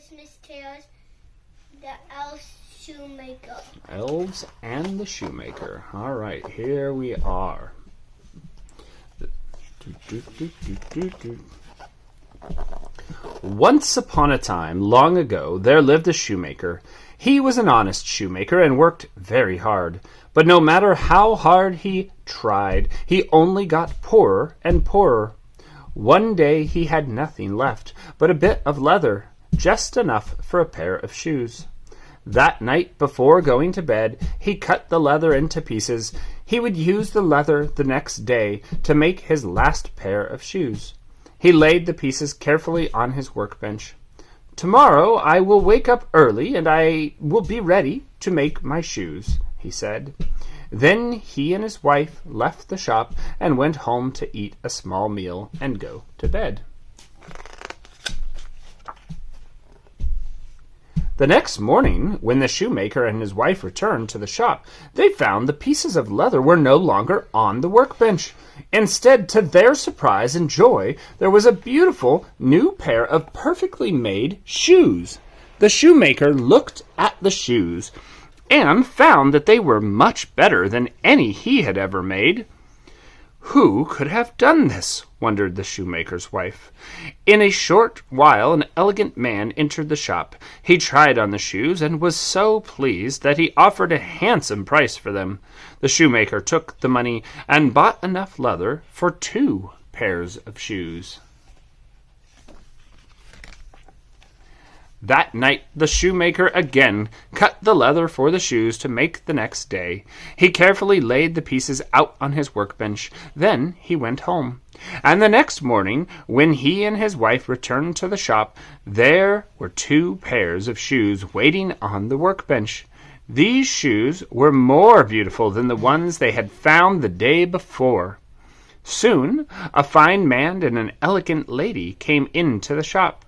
Christmas tales, the Elves Shoemaker. Elves and the Shoemaker. All right, here we are. Once upon a time, long ago, there lived a shoemaker. He was an honest shoemaker and worked very hard. But no matter how hard he tried, he only got poorer and poorer. One day he had nothing left but a bit of leather, just enough for a pair of shoes. That night, before going to bed, he cut the leather into pieces. He would use the leather the next day to make his last pair of shoes. He laid the pieces carefully on his workbench. "Tomorrow I will wake up early, and I will be ready to make my shoes," he said. Then he and his wife left the shop and went home to eat a small meal and go to bed. The next morning, when the shoemaker and his wife returned to the shop, they found the pieces of leather were no longer on the workbench. Instead, to their surprise and joy, there was a beautiful new pair of perfectly made shoes. The shoemaker looked at the shoes and found that they were much better than any he had ever made. Who could have done this? Wondered the shoemaker's wife. In a short while an elegant man entered the shop. He tried on the shoes and was so pleased that he offered a handsome price for them. The shoemaker took the money and bought enough leather for 2 pairs of shoes. That night the shoemaker again cut the leather for the shoes to make the next day. He carefully laid the pieces out on his workbench. Then he went home. And the next morning, when he and his wife returned to the shop, there were 2 pairs of shoes waiting on the workbench. These shoes were more beautiful than the ones they had found the day before. Soon a fine man and an elegant lady came into the shop.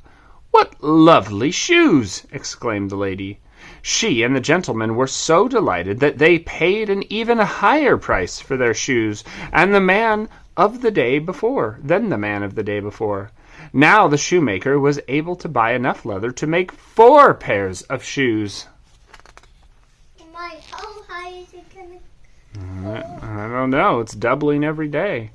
"What lovely shoes!" exclaimed the lady. She and the gentleman were so delighted that they paid an even higher price for their shoes than the man of the day before. Now the shoemaker was able to buy enough leather to make 4 pairs of shoes. How high is it going to I don't know. It's doubling every day.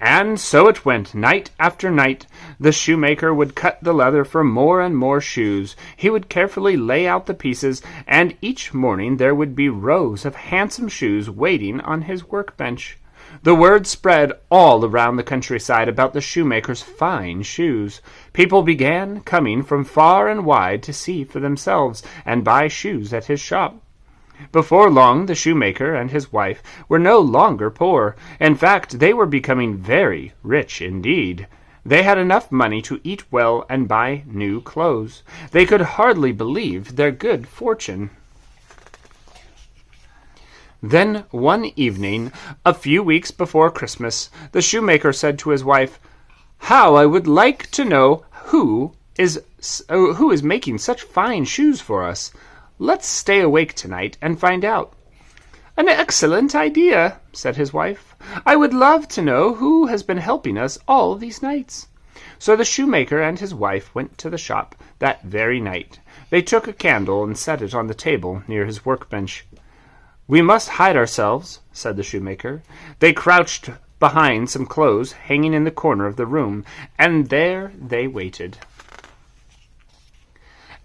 And so it went, night after night. The shoemaker would cut the leather for more and more shoes. He would carefully lay out the pieces, and each morning there would be rows of handsome shoes waiting on his workbench. The word spread all around the countryside about the shoemaker's fine shoes. People began coming from far and wide to see for themselves and buy shoes at his shop. Before long, the shoemaker and his wife were no longer poor. In fact, they were becoming very rich indeed. They had enough money to eat well and buy new clothes. They could hardly believe their good fortune. Then, one evening, a few weeks before Christmas, the shoemaker said to his wife, "How I would like to know who is making such fine shoes for us. Let's stay awake tonight and find out." "An excellent idea," said his wife. "I would love to know who has been helping us all these nights." So the shoemaker and his wife went to the shop that very night. They took a candle and set it on the table near his workbench. "We must hide ourselves," said the shoemaker. They crouched behind some clothes hanging in the corner of the room, and there they waited.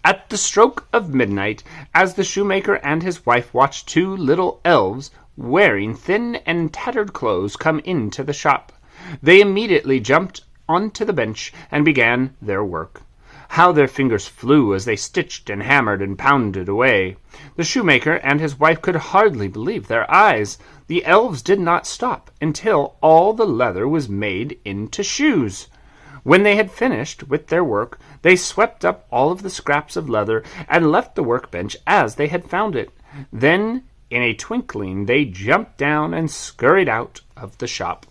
At the stroke of midnight, as the shoemaker and his wife watched 2 little elves wearing thin and tattered clothes come into the shop, they immediately jumped onto the bench and began their work. How their fingers flew as they stitched and hammered and pounded away! The shoemaker and his wife could hardly believe their eyes. The elves did not stop until all the leather was made into shoes. When they had finished with their work, they swept up all of the scraps of leather and left the workbench as they had found it. Then, in a twinkling, they jumped down and scurried out of the shop.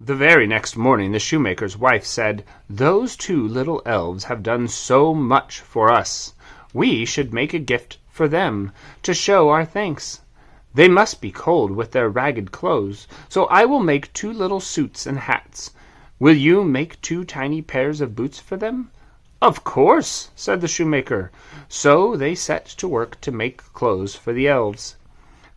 The very next morning, the shoemaker's wife said, "Those 2 little elves have done so much for us. We should make a gift for them to show our thanks. They must be cold with their ragged clothes, so I will make 2 little suits and hats. Will you make 2 tiny pairs of boots for them?" "Of course," said the shoemaker. So they set to work to make clothes for the elves.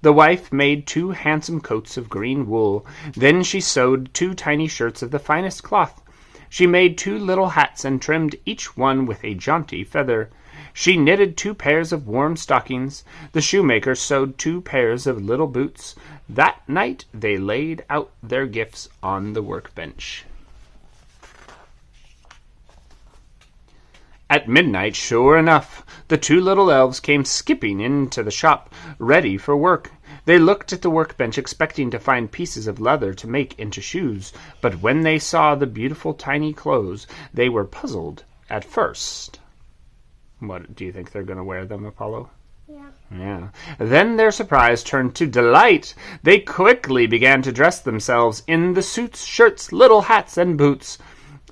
The wife made 2 handsome coats of green wool. Then she sewed 2 tiny shirts of the finest cloth. She made 2 little hats and trimmed each one with a jaunty feather. She knitted 2 pairs of warm stockings. The shoemaker sewed 2 pairs of little boots. That night they laid out their gifts on the workbench. At midnight, sure enough, the 2 little elves came skipping into the shop, ready for work. They looked at the workbench, expecting to find pieces of leather to make into shoes, but when they saw the beautiful tiny clothes, they were puzzled at first. What, do you think they're going to wear them, Apollo? Yeah. Then their surprise turned to delight. They quickly began to dress themselves in the suits, shirts, little hats, and boots.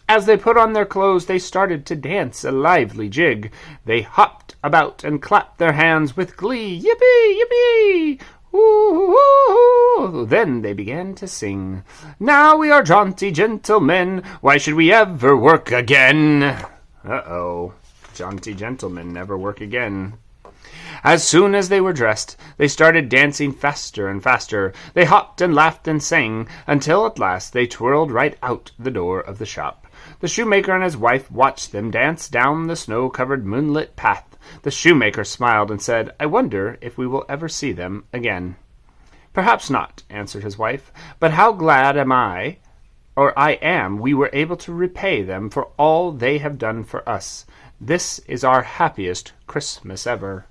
As they put on their clothes, they started to dance a lively jig. They hopped about and clapped their hands with glee. Yippee, yippee! Ooh. Then they began to sing. "Now we are jaunty gentlemen. Why should we ever work again?" Uh-oh. Jaunty gentlemen never work again. As soon as they were dressed, they started dancing faster and faster. They hopped and laughed and sang, until at last they twirled right out the door of the shop. The shoemaker and his wife watched them dance down the snow-covered moonlit path. The shoemaker smiled and said, "I wonder if we will ever see them again." "Perhaps not," answered his wife, "but how glad I am we were able to repay them for all they have done for us. This is our happiest Christmas ever."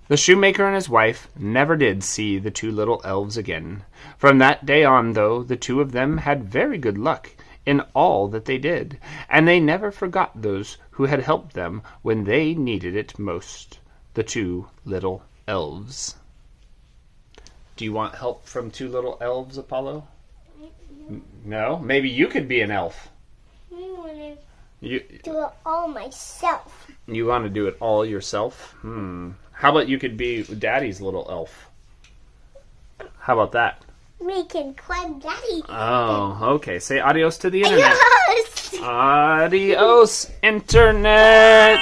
The shoemaker and his wife never did see the 2 little elves again. From that day on, though, the 2 of them had very good luck in all that they did, and they never forgot those who had helped them when they needed it most. The 2 little elves. Do you want help from 2 little elves, Apollo? No? Maybe you could be an elf. I want You to do it all myself. You want to do it all yourself? How about you could be Daddy's little elf? How about that? We can climb Daddy. Oh, okay. Say adios to the internet. Yes! Adios, internet!